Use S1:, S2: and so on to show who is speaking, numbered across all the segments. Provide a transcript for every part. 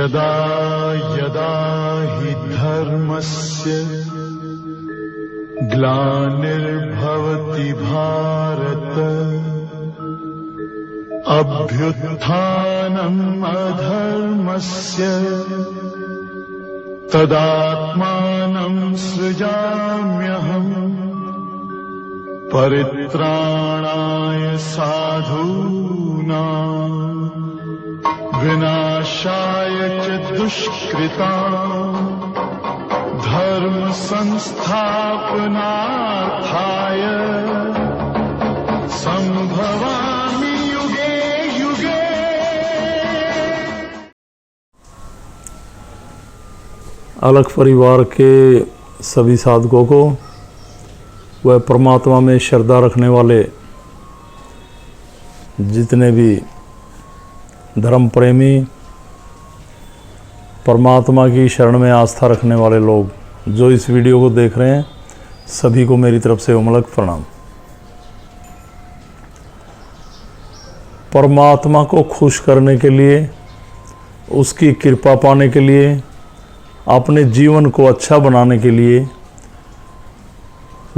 S1: यदा यदा हि धर्मस्य ग्लानिर्भवति भारत अभ्युत्थानम् अधर्मस्य तदात्मानं सृजाम्यहम् परित्राणाय साधूनां विनाशाय च दुष्कृतां धर्म संस्थापनार्थाय संभवामि युगे युगे।
S2: अलग परिवार के सभी साधकों को वह परमात्मा में श्रद्धा रखने वाले जितने भी धर्म प्रेमी परमात्मा की शरण में आस्था रखने वाले लोग जो इस वीडियो को देख रहे हैं, सभी को मेरी तरफ से उमलक प्रणाम। परमात्मा को खुश करने के लिए, उसकी कृपा पाने के लिए, अपने जीवन को अच्छा बनाने के लिए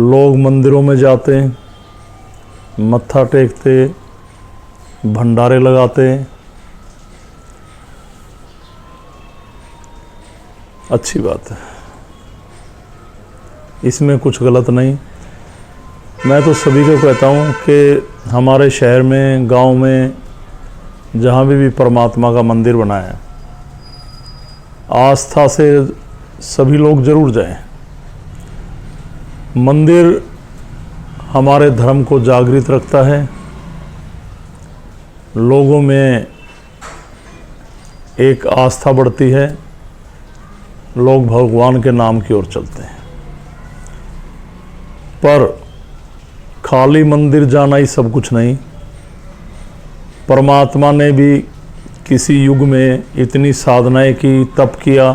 S2: लोग मंदिरों में जाते, मत्था टेकते, भंडारे लगाते। अच्छी बात है, इसमें कुछ गलत नहीं। मैं तो सभी को कहता हूँ कि हमारे शहर में, गांव में, जहाँ भी परमात्मा का मंदिर बना है, आस्था से सभी लोग जरूर जाएं। मंदिर हमारे धर्म को जागृत रखता है, लोगों में एक आस्था बढ़ती है, लोग भगवान के नाम की ओर चलते हैं। पर खाली मंदिर जाना ही सब कुछ नहीं। परमात्मा ने भी किसी युग में इतनी साधनाएं की, तप किया,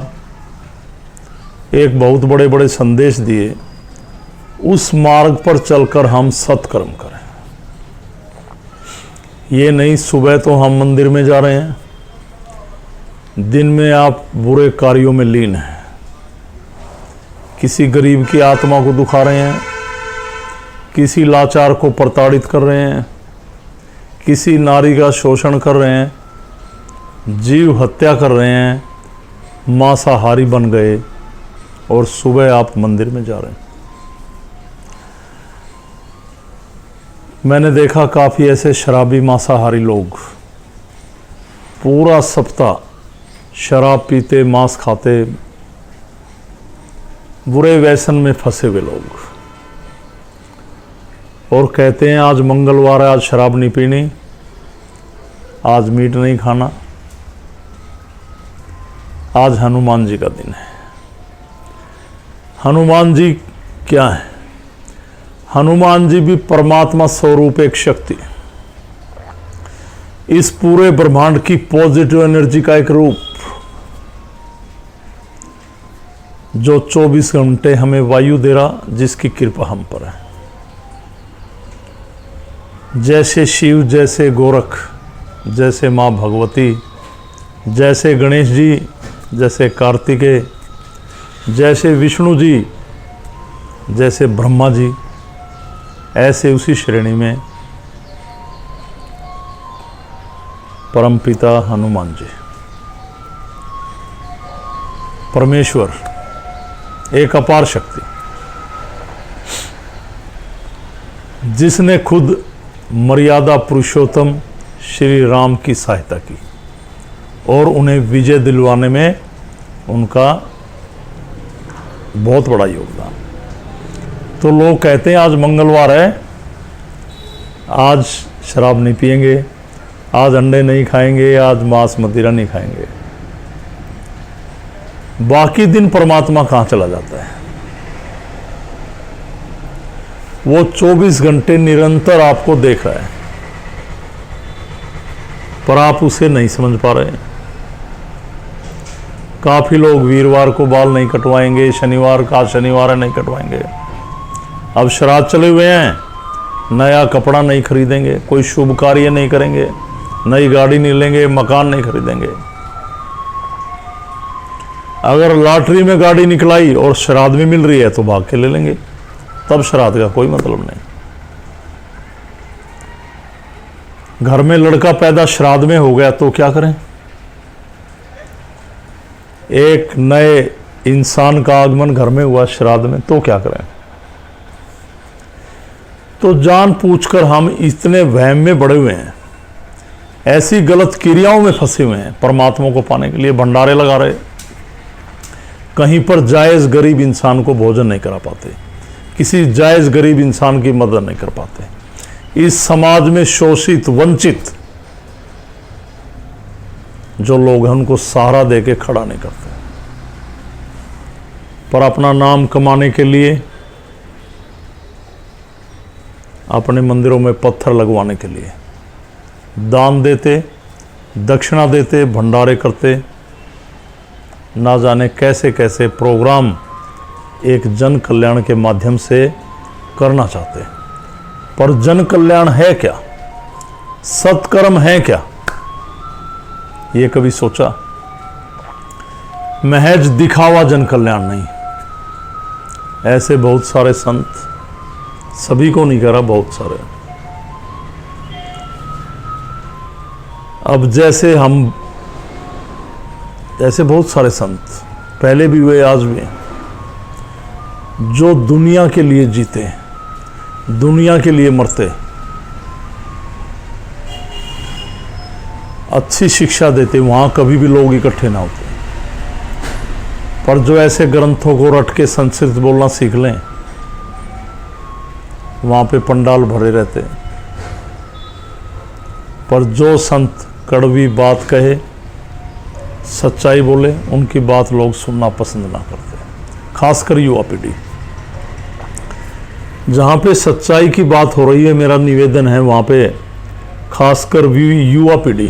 S2: एक बहुत बड़े बड़े संदेश दिए। उस मार्ग पर चलकर हम सत्कर्म करें। ये नहीं सुबह तो हम मंदिर में जा रहे हैं, दिन में आप बुरे कार्यों में लीन हैं, किसी गरीब की आत्मा को दुखा रहे हैं, किसी लाचार को प्रताड़ित कर रहे हैं, किसी नारी का शोषण कर रहे हैं, जीव हत्या कर रहे हैं, मांसाहारी बन गए और सुबह आप मंदिर में जा रहे हैं। मैंने देखा काफ़ी ऐसे शराबी मांसाहारी लोग पूरा सप्ताह शराब पीते, मांस खाते, बुरे व्यसन में फंसे हुए लोग, और कहते हैं आज मंगलवार है, आज शराब नहीं पीनी, आज मीट नहीं खाना, आज हनुमान जी का दिन है। हनुमान जी क्या है? हनुमान जी भी परमात्मा स्वरूप एक शक्ति, इस पूरे ब्रह्मांड की पॉजिटिव एनर्जी का एक रूप, जो 24 घंटे हमें वायु दे रहा, जिसकी कृपा हम पर है। जैसे शिव, जैसे गोरख, जैसे माँ भगवती, जैसे गणेश जी, जैसे कार्तिकेय, जैसे विष्णु जी, जैसे ब्रह्मा जी, ऐसे उसी श्रेणी में परमपिता हनुमान जी, परमेश्वर, एक अपार शक्ति, जिसने खुद मर्यादा पुरुषोत्तम श्री राम की सहायता की और उन्हें विजय दिलवाने में उनका बहुत बड़ा योगदान। तो लोग कहते हैं आज मंगलवार है, आज शराब नहीं पिएंगे, आज अंडे नहीं खाएंगे, आज मांस मदिरा नहीं खाएंगे। बाकी दिन परमात्मा कहाँ चला जाता है? वो 24 घंटे निरंतर आपको देख रहा है, पर आप उसे नहीं समझ पा रहे। काफ़ी लोग वीरवार को बाल नहीं कटवाएंगे, शनिवार का शनिवार है नहीं कटवाएंगे। अब श्राद्ध चले हुए हैं, नया कपड़ा नहीं खरीदेंगे, कोई शुभ कार्य नहीं करेंगे, नई गाड़ी नहीं लेंगे, मकान नहीं खरीदेंगे। अगर लॉटरी में गाड़ी निकलाई और श्राद्ध में मिल रही है तो भाग के ले लेंगे, तब श्राद्ध का कोई मतलब नहीं। घर में लड़का पैदा श्राद्ध में हो गया तो क्या करें? एक नए इंसान का आगमन घर में हुआ श्राद्ध में तो क्या करें? तो जानबूझकर हम इतने वहम में पड़े हुए हैं, ऐसी गलत क्रियाओं में फंसे हुए हैं, परमात्मा को पाने के लिए भंडारे लगा रहे, कहीं पर जायज गरीब इंसान को भोजन नहीं करा पाते, किसी जायज गरीब इंसान की मदद नहीं कर पाते, इस समाज में शोषित वंचित जो लोग हैं उनको सहारा देके खड़ा नहीं करते, पर अपना नाम कमाने के लिए, अपने मंदिरों में पत्थर लगवाने के लिए दान देते, दक्षिणा देते, भंडारे करते, ना जाने कैसे कैसे प्रोग्राम एक जन कल्याण के माध्यम से करना चाहते हैं। पर जन कल्याण है क्या? सत्कर्म है क्या? ये कभी सोचा? महज दिखावा जन कल्याण नहीं। ऐसे बहुत सारे संत, सभी को नहीं कह रहा, बहुत सारे, अब जैसे बहुत सारे संत पहले भी हुए, आज भी हैं, जो दुनिया के लिए जीते, दुनिया के लिए मरते, अच्छी शिक्षा देते, वहां कभी भी लोग इकट्ठे ना होते, पर जो ऐसे ग्रंथों को रट के संस्कृत बोलना सीख लें, वहां पे पंडाल भरे रहते, पर जो संत कड़वी बात कहे, सच्चाई बोले, उनकी बात लोग सुनना पसंद ना करते, खासकर युवा पीढ़ी। जहाँ पे सच्चाई की बात हो रही है, मेरा निवेदन है वहाँ पे खासकर युवा पीढ़ी,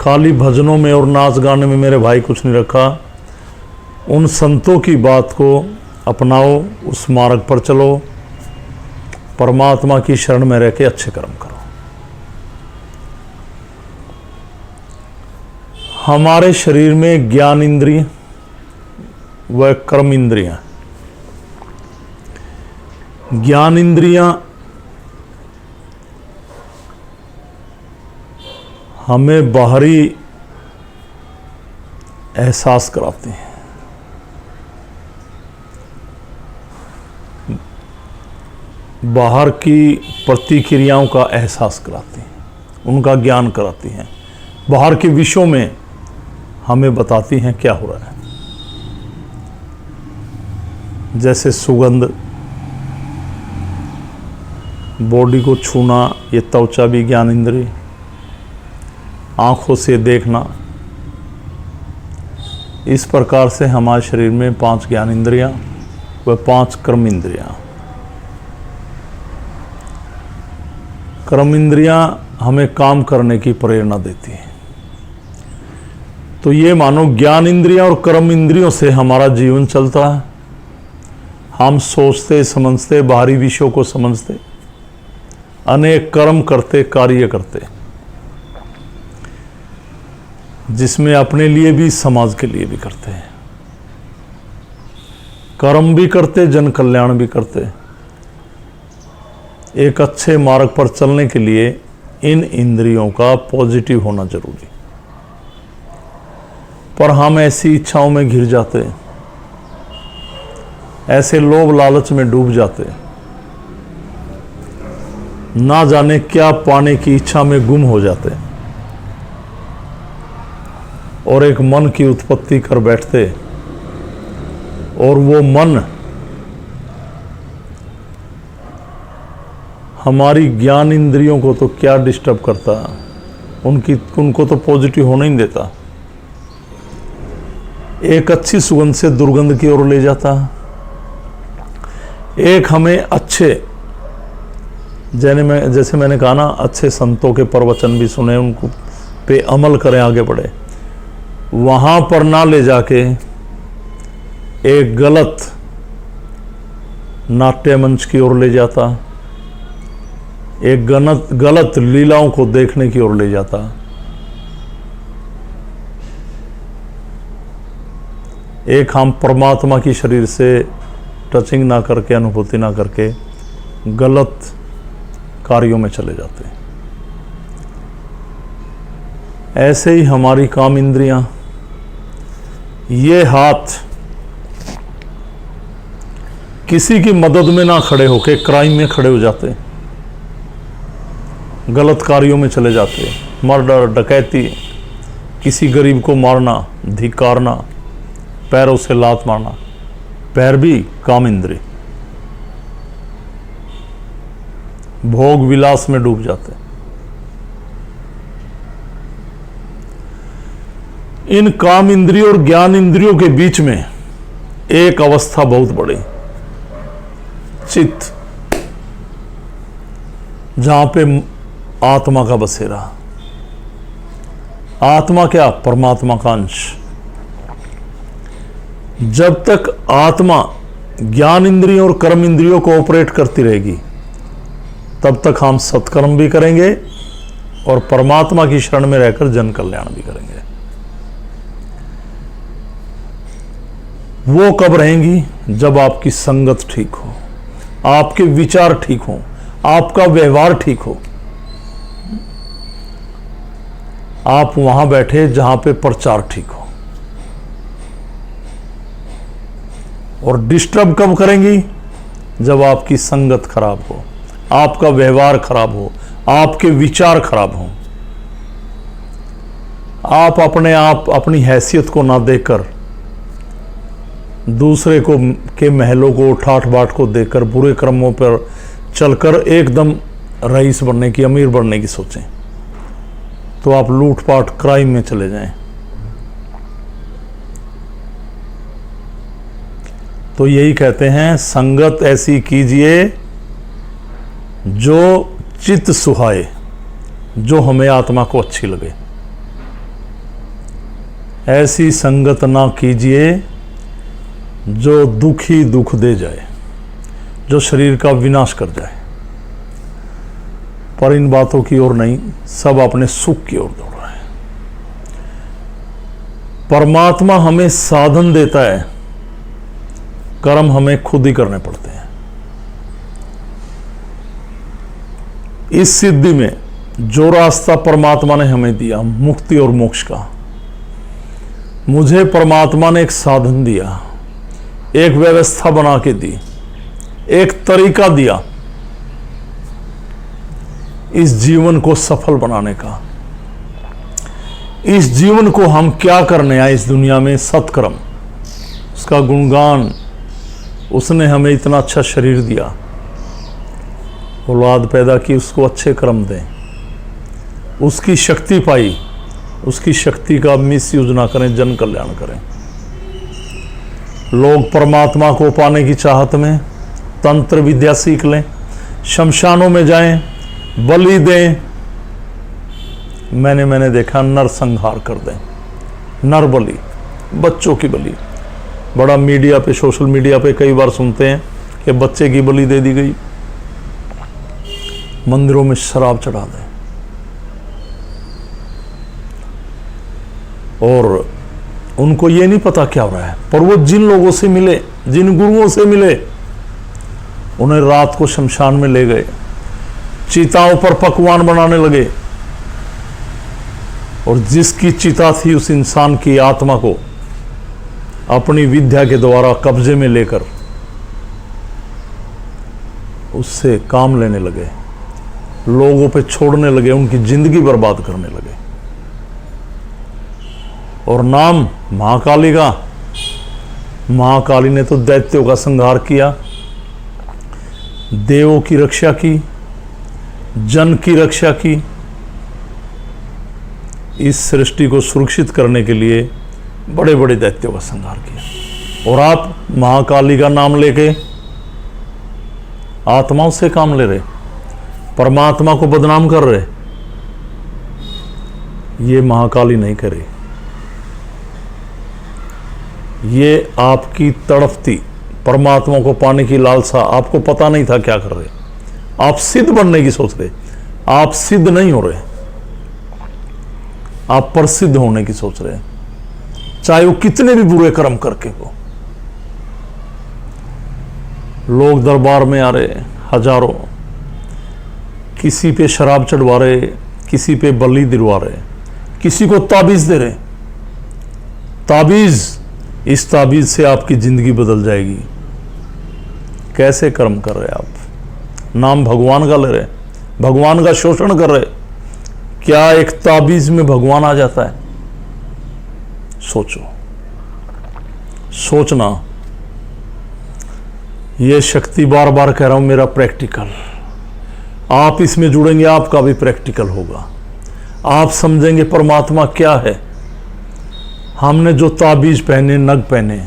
S2: खाली भजनों में और नाच गाने में मेरे भाई कुछ नहीं रखा। उन संतों की बात को अपनाओ, उस मार्ग पर चलो, परमात्मा की शरण में रह के अच्छे कर्म करो। हमारे शरीर में ज्ञान इंद्रिय व कर्म इंद्रियां, ज्ञान इंद्रियां हमें बाहरी एहसास कराती हैं, बाहर की प्रतिक्रियाओं का एहसास कराती हैं, उनका ज्ञान कराती हैं, बाहर के विषयों में हमें बताती हैं क्या हो रहा है। जैसे सुगंध, बॉडी को छूना, ये त्वचा भी ज्ञान इंद्रिय, आँखों से देखना, इस प्रकार से हमारे शरीर में 5 ज्ञान इंद्रियां व 5 कर्म इंद्रियां। कर्म इंद्रियां हमें काम करने की प्रेरणा देती हैं। तो ये मानो ज्ञान इंद्रियां और कर्म इंद्रियों से हमारा जीवन चलता है। हम सोचते समझते, बाहरी विषयों को समझते, अनेक कर्म करते, कार्य करते, जिसमें अपने लिए भी समाज के लिए भी करते हैं, कर्म भी करते, जन कल्याण भी करते। एक अच्छे मार्ग पर चलने के लिए इन इंद्रियों का पॉजिटिव होना जरूरी, पर हम ऐसी इच्छाओं में घिर जाते, ऐसे लोभ लालच में डूब जाते, ना जाने क्या पाने की इच्छा में गुम हो जाते और एक मन की उत्पत्ति कर बैठते, और वो मन हमारी ज्ञान इंद्रियों को तो क्या डिस्टर्ब करता, उनको तो पॉजिटिव होने ही देता, एक अच्छी सुगंध से दुर्गंध की ओर ले जाता, एक हमें अच्छे, जैसे मैंने कहा ना, अच्छे संतों के प्रवचन भी सुने, उनको पे अमल करें, आगे बढ़े, वहाँ पर ना ले जाके एक गलत नाट्य मंच की ओर ले जाता, एक गलत लीलाओं को देखने की ओर ले जाता। एक हम परमात्मा की शरीर से टचिंग ना करके, अनुभूति ना करके गलत कार्यों में चले जाते हैं। ऐसे ही हमारी काम इंद्रियां, ये हाथ किसी की मदद में ना खड़े होके क्राइम में खड़े हो जाते हैं, गलत कार्यों में चले जाते हैं। मर्डर, डकैती, किसी गरीब को मारना, धिक्कारना, पैरों से लात मारना, पैर भी काम इंद्रिय। भोग विलास में डूब जाते हैं। इन काम इंद्रियों और ज्ञान इंद्रियों के बीच में एक अवस्था बहुत बड़ी, चित्त, जहां पे आत्मा का बसेरा। आत्मा क्या? परमात्मा का अंश। जब तक आत्मा ज्ञान इंद्रियों और कर्म इंद्रियों को ऑपरेट करती रहेगी, तब तक हम सत्कर्म भी करेंगे और परमात्मा की शरण में रहकर जन कल्याण भी करेंगे। वो कब रहेंगी? जब आपकी संगत ठीक हो, आपके विचार ठीक हो, आपका व्यवहार ठीक हो। आप वहां बैठे जहां पे प्रचार ठीक हो। और डिस्टर्ब कब करेंगी? जब आपकी संगत खराब हो, आपका व्यवहार खराब हो, आपके विचार खराब हो। आप अपने आप अपनी हैसियत को ना देखकर दूसरे को के महलों को, ठाठ बाट को देखकर बुरे कर्मों पर चलकर एकदम रईस बनने की, अमीर बनने की सोचें, तो आप लूटपाट, क्राइम में चले जाएं। तो यही कहते हैं, संगत ऐसी कीजिए जो चित्त सुहाए, जो हमें आत्मा को अच्छी लगे। ऐसी संगत ना कीजिए जो दुखी दुख दे जाए, जो शरीर का विनाश कर जाए। पर इन बातों की ओर नहीं, सब अपने सुख की ओर दौड़ रहे हैं। परमात्मा हमें साधन देता है, कर्म हमें खुद ही करने पड़ते हैं। इस सिद्धि में जो रास्ता परमात्मा ने हमें दिया, मुक्ति और मोक्ष का, मुझे परमात्मा ने एक साधन दिया, एक व्यवस्था बना के दी, एक तरीका दिया इस जीवन को सफल बनाने का। इस जीवन को हम क्या करने आए इस दुनिया में? सत्कर्म, उसका गुणगान। उसने हमें इतना अच्छा शरीर दिया, औलाद पैदा की, उसको अच्छे कर्म दें। उसकी शक्ति पाई, उसकी शक्ति का मिसयूज ना करें, जन कल्याण करें। लोग परमात्मा को पाने की चाहत में तंत्र विद्या सीख लें, शमशानों में जाएं, बलि दें। मैंने देखा, नर संहार कर दें, नर बलि, बच्चों की बलि। बड़ा मीडिया पे, सोशल मीडिया पे कई बार सुनते हैं कि बच्चे की बलि दे दी गई, मंदिरों में शराब चढ़ा दें। और उनको ये नहीं पता क्या हो रहा है, पर वो जिन लोगों से मिले, जिन गुरुओं से मिले, उन्हें रात को शमशान में ले गए, चिताओं पर पकवान बनाने लगे। और जिसकी चिता थी, उस इंसान की आत्मा को अपनी विद्या के द्वारा कब्जे में लेकर उससे काम लेने लगे, लोगों पे छोड़ने लगे, उनकी जिंदगी बर्बाद करने लगे। और नाम महाकाली का। महाकाली ने तो दैत्यों का संहार किया, देवों की रक्षा की, जन की रक्षा की। इस सृष्टि को सुरक्षित करने के लिए बड़े बड़े दैत्यों का संहार किया। और आप महाकाली का नाम लेके आत्माओं से काम ले रहे, परमात्मा को बदनाम कर रहे। ये महाकाली नहीं करे, ये आपकी तड़फती परमात्मा को पाने की लालसा, आपको पता नहीं था क्या कर रहे। आप सिद्ध बनने की सोच रहे, आप सिद्ध नहीं हो रहे, आप प्रसिद्ध होने की सोच रहे हैं। चाहे वो कितने भी बुरे कर्म करके हो। लोग दरबार में आ रहे हजारों, किसी पे शराब चढ़वा रहे, किसी पे बलि दिलवा रहे, किसी को ताबीज दे रहे। ताबीज, इस ताबीज से आपकी जिंदगी बदल जाएगी। कैसे कर्म कर रहे आप? नाम भगवान का ले रहे, भगवान का शोषण कर रहे। क्या एक ताबीज में भगवान आ जाता है? सोचो, सोचना। ये शक्ति बार बार कह रहा हूं, मेरा प्रैक्टिकल। आप इसमें जुड़ेंगे, आपका भी प्रैक्टिकल होगा। आप समझेंगे परमात्मा क्या है। हमने जो ताबीज पहने, नग पहने,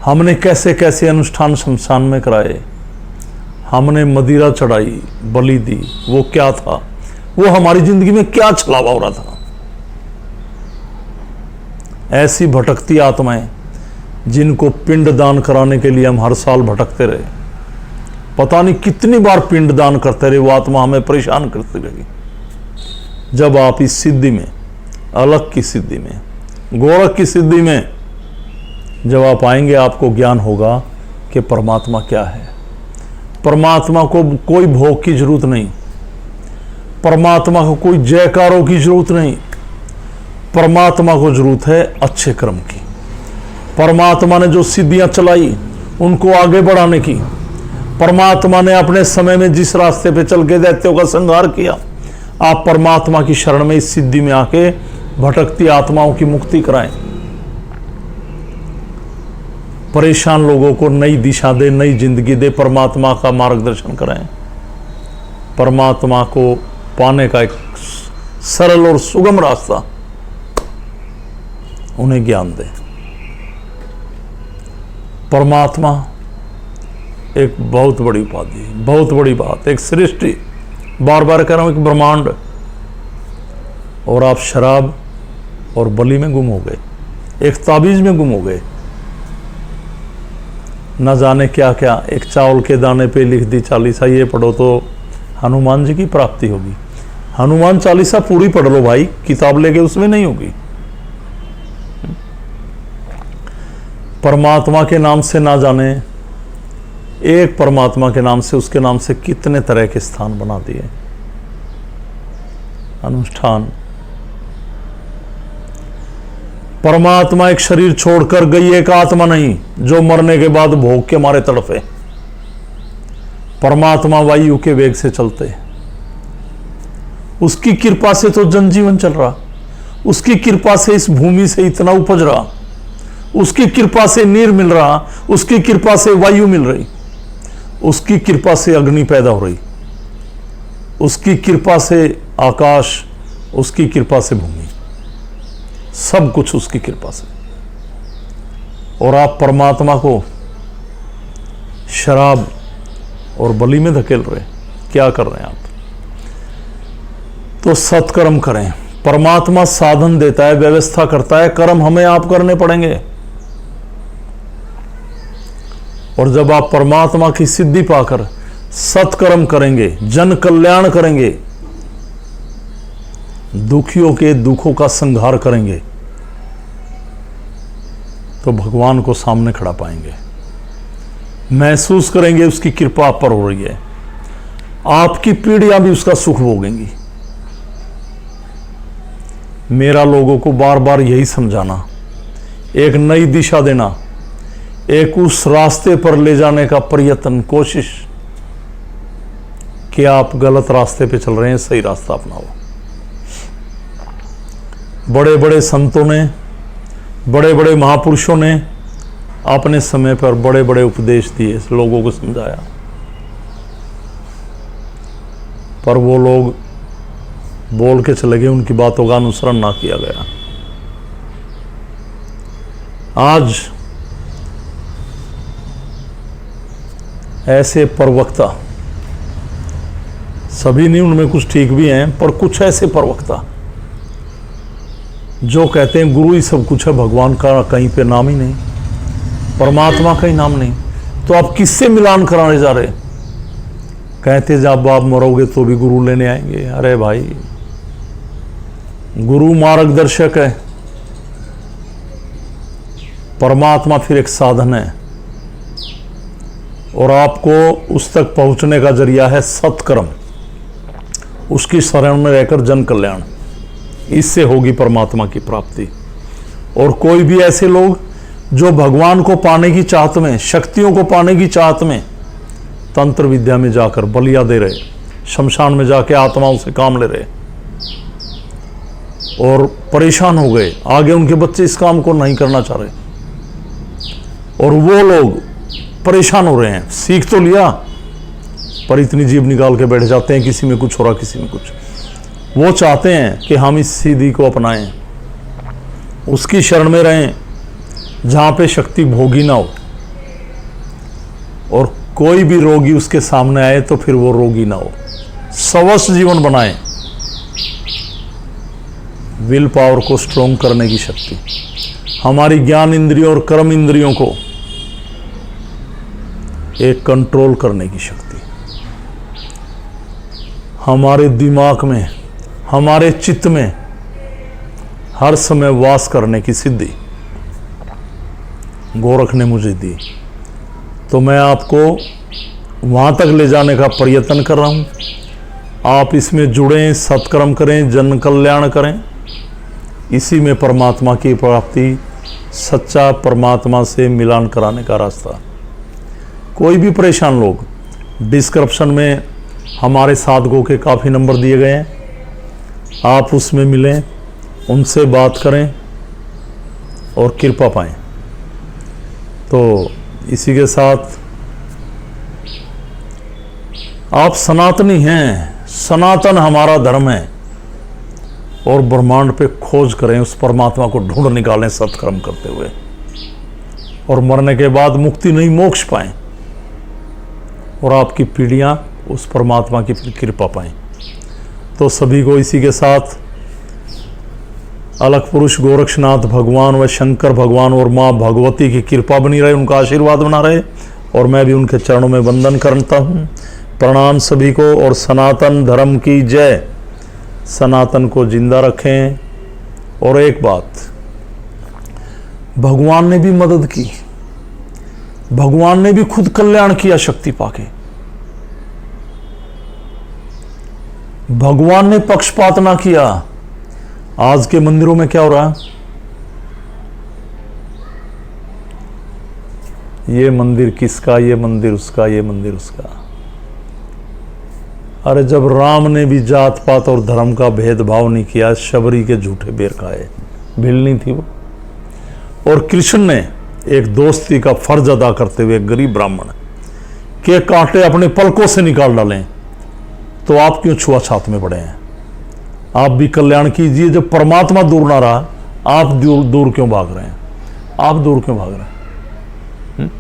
S2: हमने कैसे कैसे अनुष्ठान शमशान में कराए, हमने मदिरा चढ़ाई, बलि दी, वो क्या था? वो हमारी जिंदगी में क्या छलावा हो रहा था? ऐसी भटकती आत्माएं जिनको पिंड दान कराने के लिए हम हर साल भटकते रहे, पता नहीं कितनी बार पिंड दान करते रहे, वो आत्मा हमें परेशान करती रही। जब आप इस सिद्धि में, अलग की सिद्धि में, गोरख की सिद्धि में जब आप आएंगे, आपको ज्ञान होगा कि परमात्मा क्या है। परमात्मा को कोई भोग की जरूरत नहीं, परमात्मा को कोई जयकारों की जरूरत नहीं, परमात्मा को जरूरत है अच्छे कर्म की। परमात्मा ने जो सिद्धियां चलाई, उनको आगे बढ़ाने की। परमात्मा ने अपने समय में जिस रास्ते पे चल के दैत्यों का संहार किया, आप परमात्मा की शरण में इस सिद्धि में आके भटकती आत्माओं की मुक्ति कराएं। परेशान लोगों को नई दिशा दे, नई जिंदगी दे, परमात्मा का मार्गदर्शन कराएं। परमात्मा को पाने का एक सरल और सुगम रास्ता उन्हें ज्ञान दे। परमात्मा एक बहुत बड़ी उपाधि, बहुत बड़ी बात, एक सृष्टि, बार बार कह रहा हूं, एक ब्रह्मांड। और आप शराब और बलि में गुम हो गए, एक ताबीज में गुम हो गए, न जाने क्या क्या। एक चावल के दाने पे लिख दी चालीसा, ये पढ़ो तो हनुमान जी की प्राप्ति होगी। हनुमान चालीसा पूरी पढ़ लो भाई, किताब लेके उसमें नहीं होगी। परमात्मा के नाम से ना जाने, एक परमात्मा के नाम से, उसके नाम से कितने तरह के स्थान बना दिए, अनुष्ठान। परमात्मा एक शरीर छोड़कर गई, एक आत्मा नहीं जो मरने के बाद भोग के मारे तड़पे। परमात्मा वायु के वेग से चलते, उसकी कृपा से तो जनजीवन चल रहा, उसकी कृपा से इस भूमि से इतना उपज रहा, उसकी कृपा से नीर मिल रहा, उसकी कृपा से वायु मिल रही, उसकी कृपा से अग्नि पैदा हो रही, उसकी कृपा से आकाश, उसकी कृपा से भूमि, सब कुछ उसकी कृपा से। और आप परमात्मा को शराब और बलि में धकेल रहे, क्या कर रहे हैं आप? तो सत्कर्म करें। परमात्मा साधन देता है, व्यवस्था करता है, कर्म हमें आप करने पड़ेंगे। और जब आप परमात्मा की सिद्धि पाकर सत्कर्म करेंगे, जन कल्याण करेंगे, दुखियों के दुखों का संहार करेंगे, तो भगवान को सामने खड़ा पाएंगे, महसूस करेंगे उसकी कृपा आप पर हो रही है, आपकी पीढ़ियां भी उसका सुख भोगेंगी। मेरा लोगों को बार बार यही समझाना, एक नई दिशा देना, एक उस रास्ते पर ले जाने का प्रयत्न, कोशिश कि आप गलत रास्ते पे चल रहे हैं, सही रास्ता अपनाओ। बड़े बड़े संतों ने, बड़े बड़े महापुरुषों ने अपने समय पर बड़े बड़े उपदेश दिए, लोगों को समझाया, पर वो लोग बोल के चले गए, उनकी बातों का अनुसरण ना किया गया। आज ऐसे प्रवक्ता, सभी नहीं, उनमें कुछ ठीक भी हैं, पर कुछ ऐसे प्रवक्ता जो कहते हैं गुरु ही सब कुछ है, भगवान का कहीं पे नाम ही नहीं, परमात्मा का ही नाम नहीं, तो आप किससे मिलान कराने जा रहे? कहते जब आप मरोगे तो भी गुरु लेने आएंगे। अरे भाई, गुरु मार्गदर्शक है, परमात्मा फिर एक साधन है और आपको उस तक पहुंचने का जरिया है सत्कर्म, उसकी शरण में रहकर जन कल्याण, इससे होगी परमात्मा की प्राप्ति। और कोई भी ऐसे लोग जो भगवान को पाने की चाहत में, शक्तियों को पाने की चाहत में तंत्र विद्या में जाकर बलिया दे रहे, शमशान में जाके आत्माओं से काम ले रहे और परेशान हो गए, आगे उनके बच्चे इस काम को नहीं करना चाह रहे और वो लोग परेशान हो रहे हैं, सीख तो लिया पर इतनी जीभ निकाल के बैठ जाते हैं, किसी में कुछ हो रहा किसी में कुछ। वो चाहते हैं कि हम इस सीधी को अपनाएं, उसकी शरण में रहें जहाँ पे शक्ति भोगी ना हो, और कोई भी रोगी उसके सामने आए तो फिर वो रोगी ना हो, स्वस्थ जीवन बनाएं। विल पावर को स्ट्रोंग करने की शक्ति, हमारी ज्ञान इंद्रियों और कर्म इंद्रियों को एक कंट्रोल करने की शक्ति, हमारे दिमाग में, हमारे चित्त में हर समय वास करने की सिद्धि गोरख ने मुझे दी। तो मैं आपको वहाँ तक ले जाने का प्रयत्न कर रहा हूँ। आप इसमें जुड़ें, सत्कर्म करें, जन कल्याण करें। इसी में परमात्मा की प्राप्ति, सच्चा परमात्मा से मिलान कराने का रास्ता। कोई भी परेशान लोग, डिस्क्रिप्शन में हमारे साधकों के काफ़ी नंबर दिए गए हैं, आप उसमें मिलें, उनसे बात करें और कृपा पाएं। तो इसी के साथ आप सनातनी हैं, सनातन हमारा धर्म है और ब्रह्मांड पे खोज करें, उस परमात्मा को ढूंढ निकालें सत्कर्म करते हुए, और मरने के बाद मुक्ति नहीं मोक्ष पाएं और आपकी पीढ़ियां उस परमात्मा की फिर कृपा पाएं। तो सभी को इसी के साथ अलग पुरुष गोरक्षनाथ भगवान व शंकर भगवान और माँ भगवती की कृपा बनी रहे, उनका आशीर्वाद बना रहे, और मैं भी उनके चरणों में वंदन करता हूँ। प्रणाम सभी को, और सनातन धर्म की जय। सनातन को जिंदा रखें। और एक बात, भगवान ने भी मदद की, भगवान ने भी खुद कल्याण किया शक्ति पाके। भगवान ने पक्षपात ना किया। आज के मंदिरों में क्या हो रहा है, ये मंदिर किसका, ये मंदिर उसका, ये मंदिर उसका। अरे जब राम ने भी जात पात और धर्म का भेदभाव नहीं किया, शबरी के झूठे बेर खाए, भील नहीं थी वो। और कृष्ण ने एक दोस्ती का फर्ज अदा करते हुए गरीब ब्राह्मण के कांटे अपने पलकों से निकाल डालें, तो आप क्यों छुआछात में पड़े हैं? आप भी कल्याण कीजिए। जब परमात्मा दूर ना रहा, आप दूर क्यों भाग रहे हैं? आप दूर क्यों भाग रहे हैं?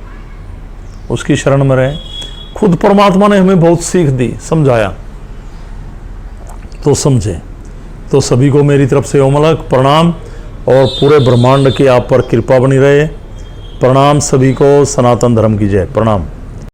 S2: उसकी शरण में रहे। खुद परमात्मा ने हमें बहुत सीख दी, समझाया, तो समझे। तो सभी को मेरी तरफ से ओमलक प्रणाम, और पूरे ब्रह्मांड की आप पर कृपा बनी रहे। प्रणाम सभी को। सनातन धर्म की जय। प्रणाम।